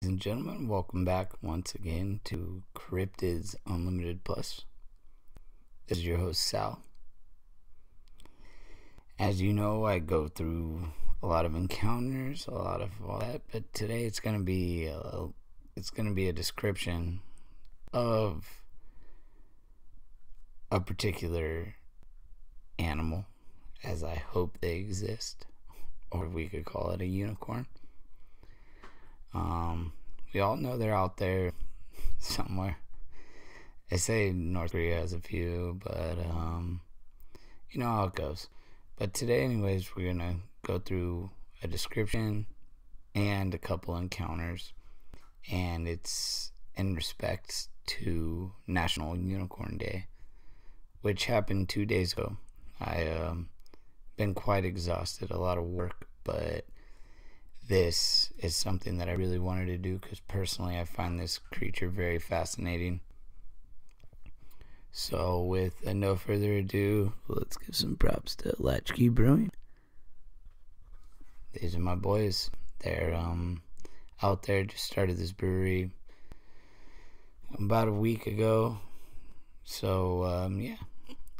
and gentlemen, welcome back once again to Cryptids Unlimited Plus. This is your host, Sal. As you know, I go through a lot of encounters, a lot of all that, but today it's going to be a description of a particular animal, as I hope they exist, or we could call it a unicorn. We all know they're out there somewhere. They say North Korea has a few, but you know how it goes. But today, anyways, we're gonna go through a description and a couple encounters, and it's in respect to National Unicorn Day, which happened 2 days ago. I been quite exhausted, a lot of work, but this is something that I really wanted to do because personally I find this creature very fascinating. So with no further ado, let's give some props to Latchkey Brewing. These are my boys. They're out there, just started this brewery about a week ago. So yeah,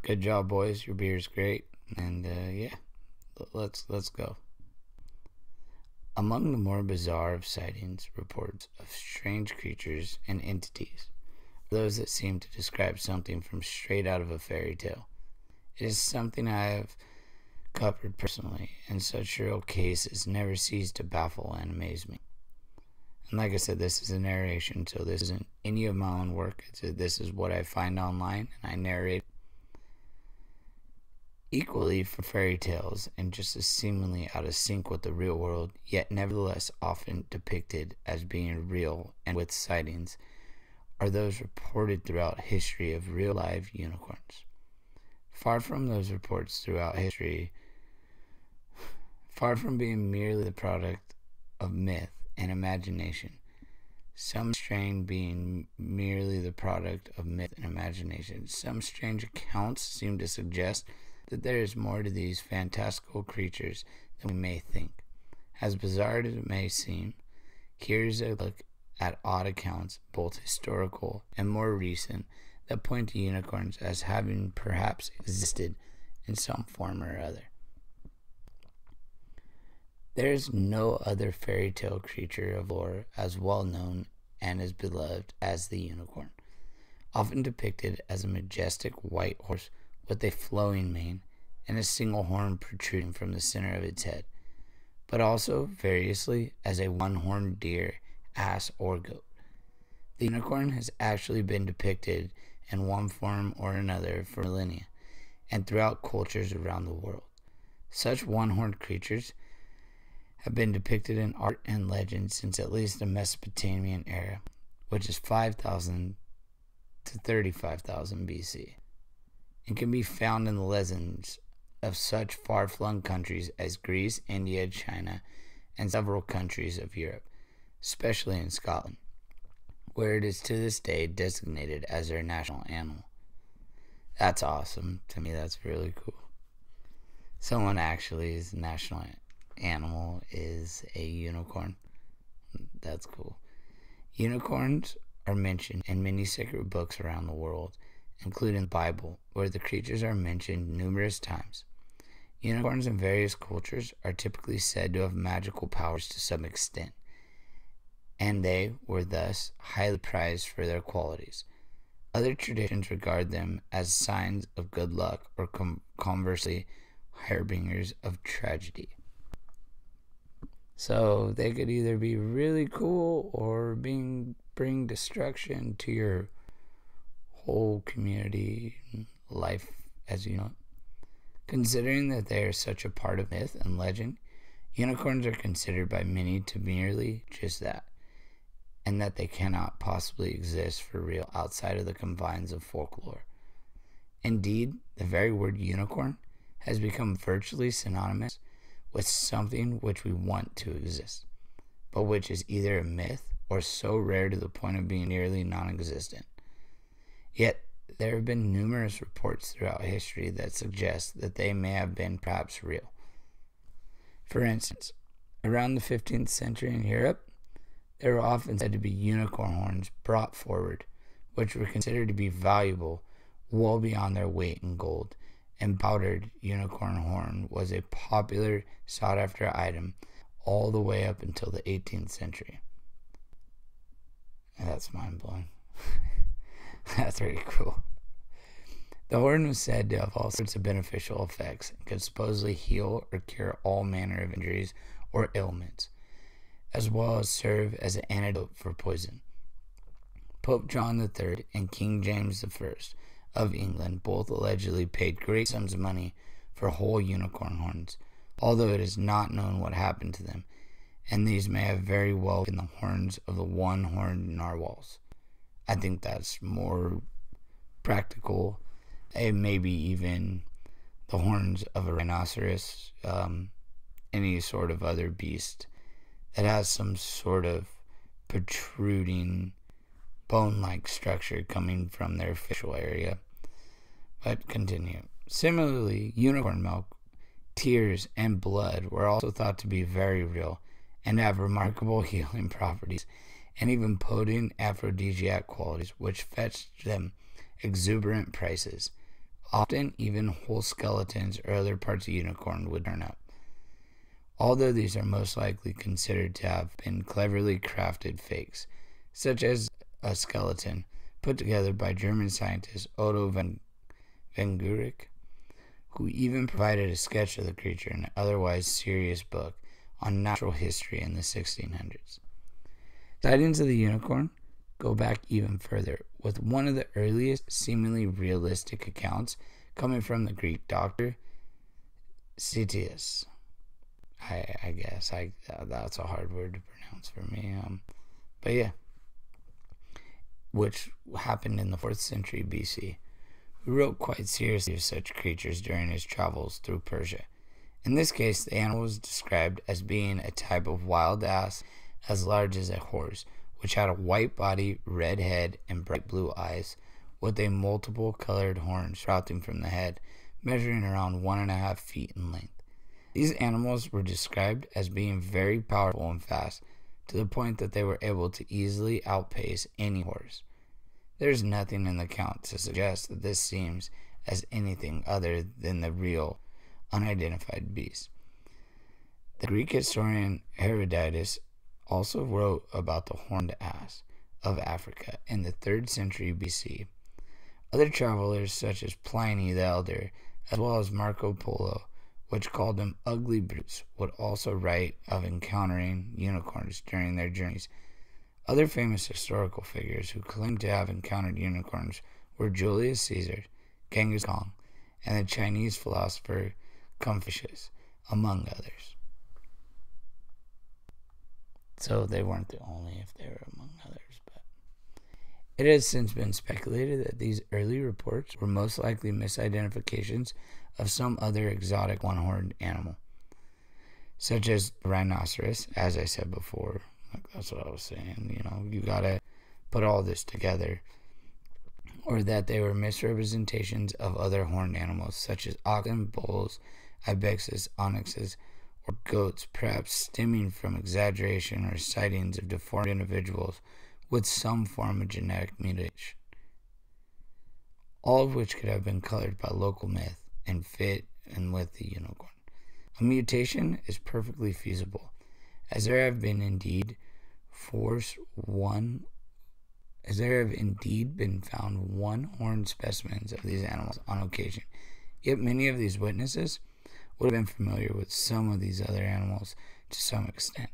good job, boys. Your beer's great, and yeah, let's go. Among the more bizarre of sightings, reports of strange creatures and entities are those that seem to describe something from straight out of a fairy tale. It is something I have covered personally, and such real cases never cease to baffle and amaze me. And like I said, this is a narration, so this isn't any of my own work. This is what I find online, and I narrate equally for fairy tales and just as seemingly out of sync with the real world, yet nevertheless often depicted as being real and with sightings, are those reported throughout history of real live unicorns. Far from those reports throughout history, far from being merely the product of myth and imagination, some strange being merely the product of myth and imagination, some strange accounts seem to suggest that there is more to these fantastical creatures than we may think. As bizarre as it may seem, here's a look at odd accounts, both historical and more recent, that point to unicorns as having perhaps existed in some form or other. There is no other fairy tale creature of lore as well known and as beloved as the unicorn, often depicted as a majestic white horse with a flowing mane and a single horn protruding from the center of its head, but also variously as a one-horned deer, ass, or goat. The unicorn has actually been depicted in one form or another for millennia and throughout cultures around the world. Such one-horned creatures have been depicted in art and legend since at least the Mesopotamian era, which is 5,000 to 35,000 BC. And can be found in the legends of such far-flung countries as Greece, India, China, and several countries of Europe, especially in Scotland, where it is to this day designated as their national animal. That's awesome. To me, that's really cool. Someone actually's national animal is a unicorn. That's cool. Unicorns are mentioned in many sacred books around the world, including the Bible, where the creatures are mentioned numerous times. Unicorns in various cultures are typically said to have magical powers to some extent, and they were thus highly prized for their qualities. Other traditions regard them as signs of good luck or conversely harbingers of tragedy. So they could either be really cool or bring destruction to your whole community life as you know it. Considering that they are such a part of myth and legend, unicorns are considered by many to merely just that, and that they cannot possibly exist for real outside of the confines of folklore. Indeed, the very word unicorn has become virtually synonymous with something which we want to exist, but which is either a myth or so rare to the point of being nearly non-existent. Yet, there have been numerous reports throughout history that suggest that they may have been perhaps real. For instance, around the 15th century in Europe, There were often said to be unicorn horns brought forward, which were considered to be valuable well beyond their weight in gold, and powdered unicorn horn was a popular, sought-after item all the way up until the 18th century. That's mind-blowing. That's pretty cool. The horn was said to have all sorts of beneficial effects and could supposedly heal or cure all manner of injuries or ailments, as well as serve as an antidote for poison. Pope John III and King James I of England both allegedly paid great sums of money for whole unicorn horns, although it is not known what happened to them, and these may have very well been the horns of the one-horned narwhals. I think that's more practical, and maybe even the horns of a rhinoceros, any sort of other beast that has some sort of protruding bone-like structure coming from their facial area. But continue. Similarly, unicorn milk, tears, and blood were also thought to be very real and have remarkable healing properties and even potent aphrodisiac qualities, which fetched them exuberant prices. Often even whole skeletons or other parts of unicorn would turn up. Although these are most likely considered to have been cleverly crafted fakes, such as a skeleton put together by German scientist Otto von Guericke, who even provided a sketch of the creature in an otherwise serious book on natural history in the 1600s. Sightings of the unicorn go back even further, with one of the earliest seemingly realistic accounts coming from the Greek doctor Ctesias. I guess that's a hard word to pronounce for me. But yeah, which happened in the 4th century BC, who wrote quite seriously of such creatures during his travels through Persia. In this case, the animal was described as being a type of wild ass as large as a horse, which had a white body, red head, and bright blue eyes, with a multiple colored horn sprouting from the head, measuring around 1.5 feet in length. These animals were described as being very powerful and fast, to the point that they were able to easily outpace any horse. There is nothing in the account to suggest that this seems as anything other than the real, unidentified beast. The Greek historian Herodotus also wrote about the horned ass of Africa in the 3rd century BC. Other travelers such as Pliny the Elder, as well as Marco Polo, which called them ugly brutes, would also write of encountering unicorns during their journeys. Other famous historical figures who claimed to have encountered unicorns were Julius Caesar, Genghis Khan, and the Chinese philosopher Confucius, among others. So they weren't the only, if they were among others. But it has since been speculated that these early reports were most likely misidentifications of some other exotic one-horned animal, such as the rhinoceros, as I said before. That's what I was saying. You gotta put all this together. Or that they were misrepresentations of other horned animals, such as oxen, bulls, ibexes, onyxes, or goats, perhaps stemming from exaggeration or sightings of deformed individuals with some form of genetic mutation, all of which could have been colored by local myth and fit in with the unicorn. A mutation is perfectly feasible, as there have indeed been found one-horned specimens of these animals on occasion. Yet many of these witnesses would have been familiar with some of these other animals to some extent,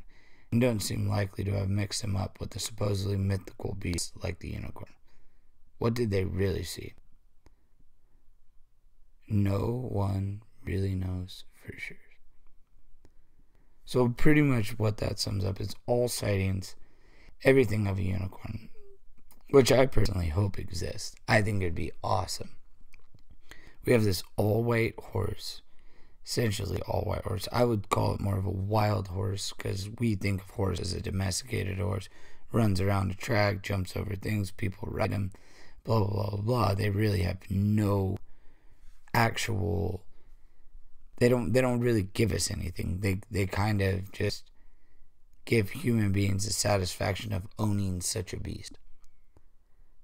and don't seem likely to have mixed them up with the supposedly mythical beasts like the unicorn. What did they really see? No one really knows for sure. So pretty much what that sums up is all sightings, everything of a unicorn, which I personally hope exists. I think it'd be awesome. We have this all-white horse, essentially all-white horse. I would call it more of a wild horse, because we think of horse as a domesticated horse, runs around a track, jumps over things, people ride him, blah, blah, blah, blah. They really have no actual, they don't really give us anything. They kind of just give human beings the satisfaction of owning such a beast.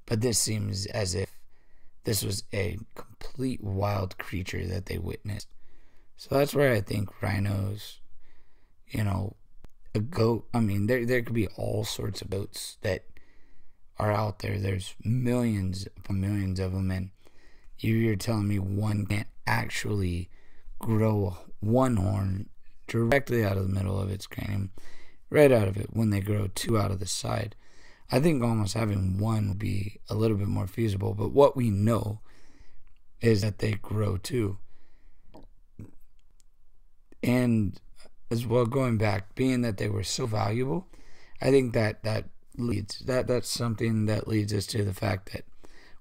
But this seems as if this was a complete wild creature that they witnessed. So that's where I think rhinos, a goat, there could be all sorts of goats that are out there. There's millions upon millions of them, and you're telling me one can't actually grow one horn directly out of the middle of its cranium, right out of it, when they grow two out of the side. I think almost having one would be a little bit more feasible, but what we know is that they grow two. And as well, going back, being that they were so valuable, I think that's something that leads us to the fact that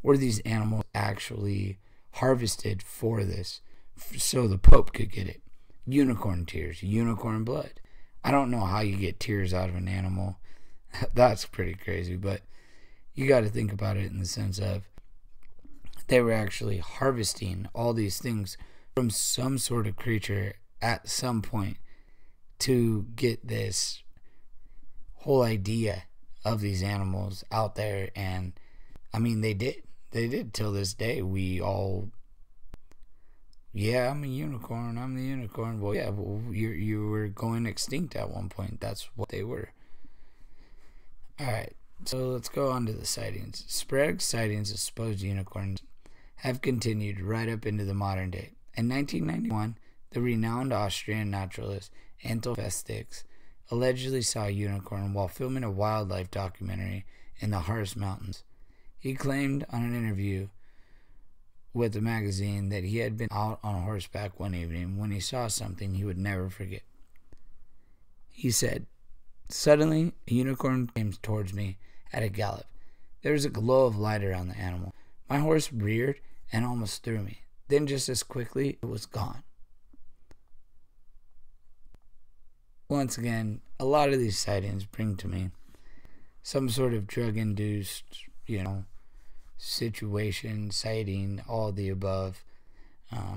were these animals actually harvested for this, so the Pope could get it? Unicorn tears, unicorn blood. I don't know how you get tears out of an animal. That's pretty crazy, but you got to think about it in the sense of they were actually harvesting all these things from some sort of creature at some point to get this whole idea of these animals out there. And they did till this day. We all, I'm a unicorn, I'm the unicorn. Well, yeah, you were going extinct at one point. That's what they were. Alright, so let's go on to the sightings. Sporadic sightings of supposed unicorns have continued right up into the modern day. In 1991, the renowned Austrian naturalist Anton Festix allegedly saw a unicorn while filming a wildlife documentary in the Harz Mountains. He claimed on an interview with the magazine that he had been out on horseback one evening when he saw something he would never forget. He said, "Suddenly, a unicorn came towards me at a gallop. There was a glow of light around the animal. My horse reared and almost threw me. Then just as quickly, it was gone." Once again, a lot of these sightings bring to me some sort of drug-induced, situation, sighting, all of the above.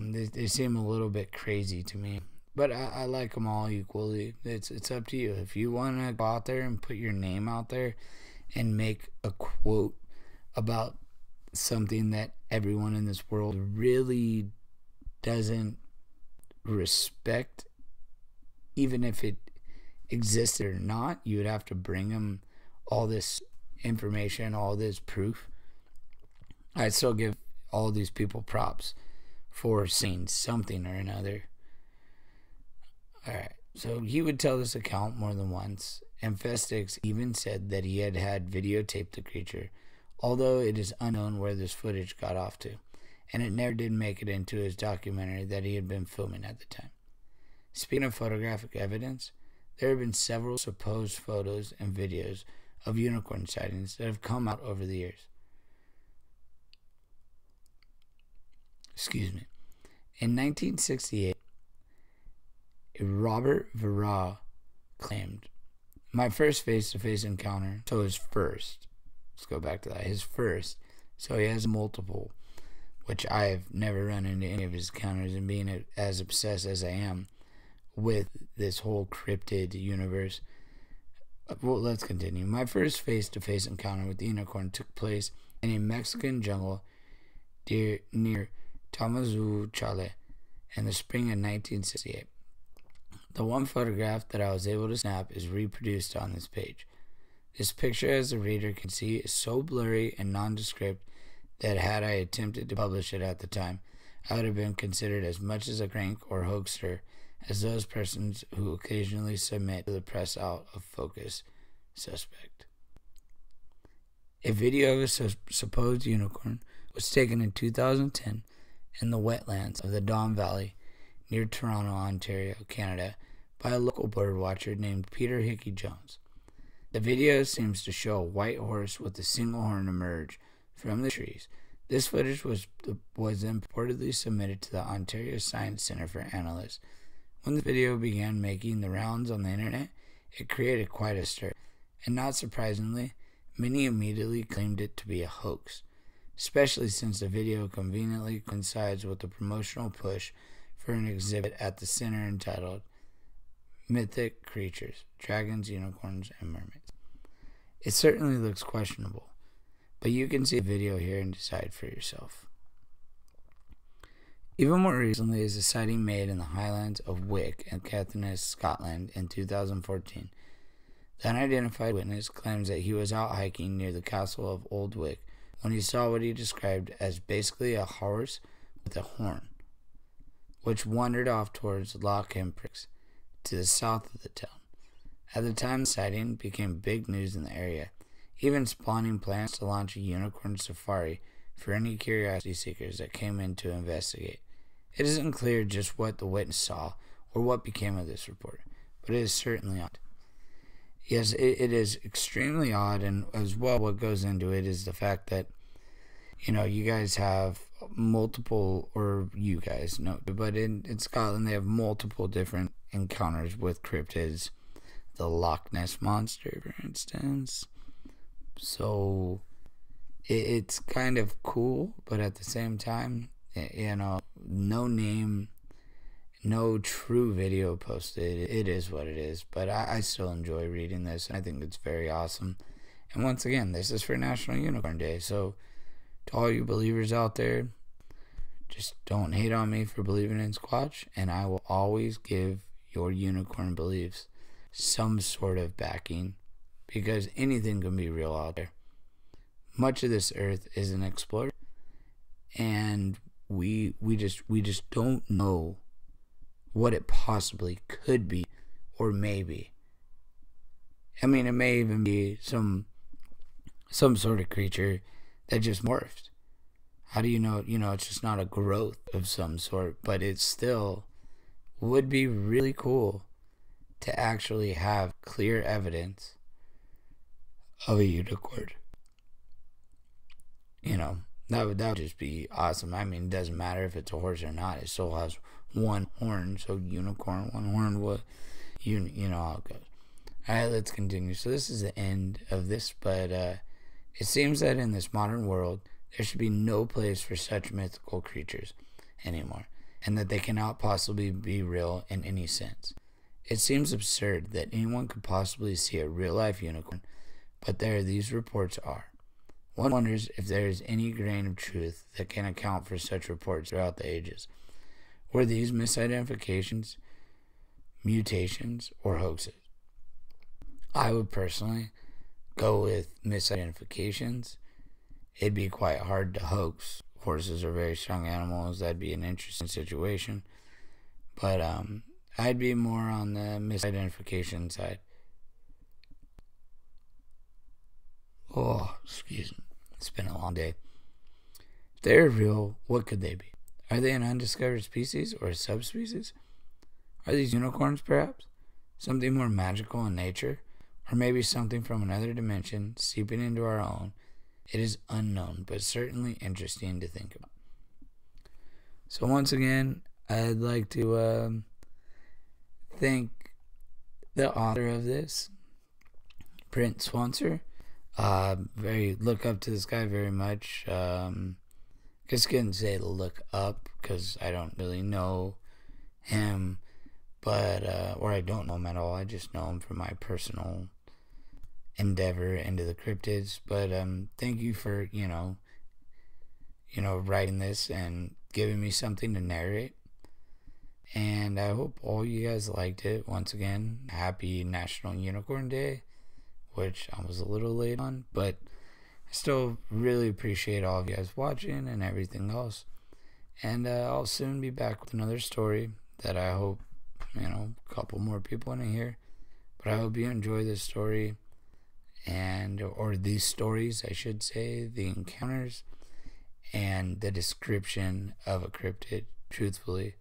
They seem a little bit crazy to me. But I like them all equally. It's up to you. If you want to go out there and put your name out there and make a quote about something that everyone in this world really doesn't respect, even if it existed or not, you would have to bring them all this information, all this proof. I'd still give all these people props for seeing something or another. Alright, so he would tell this account more than once, and Festix even said that he had videotaped the creature, although it is unknown where this footage got off to, and it never did make it into his documentary that he had been filming at the time. Speaking of photographic evidence, there have been several supposed photos and videos of unicorn sightings that have come out over the years. In 1968, Robert Vera claimed, "My first face-to-face encounter," so his first, let's go back to that, his first, so he has multiple, which I've never run into any of his encounters, and being as obsessed as I am with this whole cryptid universe. Well, let's continue. "My first face-to-face encounter with the unicorn took place in a Mexican jungle near Tamazunchale in the spring of 1968. The one photograph that I was able to snap is reproduced on this page. This picture, as the reader can see, is so blurry and nondescript that had I attempted to publish it at the time, I would have been considered as much as a crank or hoaxer as those persons who occasionally submit to the press out of focus suspect." A video of a supposed unicorn was taken in 2010 in the wetlands of the Don Valley near Toronto, Ontario, Canada, by a local bird watcher named Peter Hickey Jones. The video seems to show a white horse with a single horn emerge from the trees. This footage was then purportedly submitted to the Ontario Science Centre for Analysts. When the video began making the rounds on the internet, it created quite a stir, and not surprisingly, many immediately claimed it to be a hoax, especially since the video conveniently coincides with the promotional push for an exhibit at the center entitled mythic creatures, dragons, unicorns, and mermaids. It certainly looks questionable, but you can see the video here and decide for yourself. Even more recently is a sighting made in the Highlands of Wick in Caithness, Scotland in 2014. The unidentified witness claims that he was out hiking near the castle of Old Wick when he saw what he described as basically a horse with a horn, which wandered off towards Loch Imprix, to the south of the town. At the time, the sighting became big news in the area, even spawning plans to launch a unicorn safari for any curiosity seekers that came in to investigate. It isn't clear just what the witness saw or what became of this report, but it is certainly odd. Yes, it is extremely odd, and as well what goes into it is the fact that, you guys have multiple, or you guys know, but in Scotland they have multiple different encounters with cryptids. The Loch Ness Monster, for instance. So it's kind of cool, but at the same time, no name, no true video posted. It is what it is, but I still enjoy reading this, and I think it's very awesome. And once again, this is for National Unicorn Day, so to all you believers out there, just don't hate on me for believing in Squatch, and I will always give your unicorn beliefs some sort of backing, because anything can be real out there. Much of this earth isn't explored, and we just don't know what it possibly could be or may be. I mean, it may even be some sort of creature that just morphed. How do you know? It's just not a growth of some sort, but it still would be really cool to actually have clear evidence of a unicorn. That would just be awesome. I mean, it doesn't matter if it's a horse or not. It still has one horn, so unicorn, one horn. What you know how it goes. All right, let's continue. So this is the end of this, but it seems that in this modern world, there should be no place for such mythical creatures anymore, and that they cannot possibly be real in any sense. It seems absurd that anyone could possibly see a real-life unicorn, but there these reports are. One wonders if there is any grain of truth that can account for such reports throughout the ages. Were these misidentifications, mutations, or hoaxes? I would personally go with misidentifications. It'd be quite hard to hoax. Horses are very strong animals. That'd be an interesting situation. But I'd be more on the misidentification side. Oh, excuse me. It's been a long day. If they're real, what could they be? Are they an undiscovered species or a subspecies? Are these unicorns, perhaps? Something more magical in nature? Or maybe something from another dimension seeping into our own? It is unknown, but certainly interesting to think about. So once again, I'd like to thank the author of this, Brent Swancer. Look up to this guy very much. Just couldn't say to look up because I don't really know him, but or I don't know him at all. I just know him from my personal endeavor into the cryptids. But thank you for writing this and giving me something to narrate. And I hope all you guys liked it. Once again, happy National Unicorn Day, which I was a little late on, but I still really appreciate all of you guys watching and everything else. And I'll soon be back with another story that I hope, a couple more people want to hear. But I hope you enjoy this story, or these stories, I should say, the encounters and the description of a cryptid. Truthfully,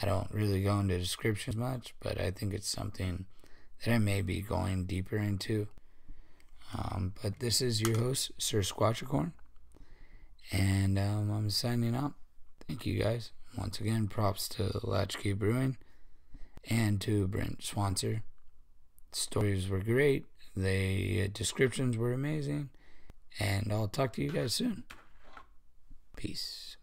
I don't really go into descriptions much, but I think it's something that I may be going deeper into. But this is your host, Sir Squatchacorn, and I'm signing out. Thank you guys. Once again, props to Latchkey Brewing and to Brent Swancer. Stories were great. The descriptions were amazing. And I'll talk to you guys soon. Peace.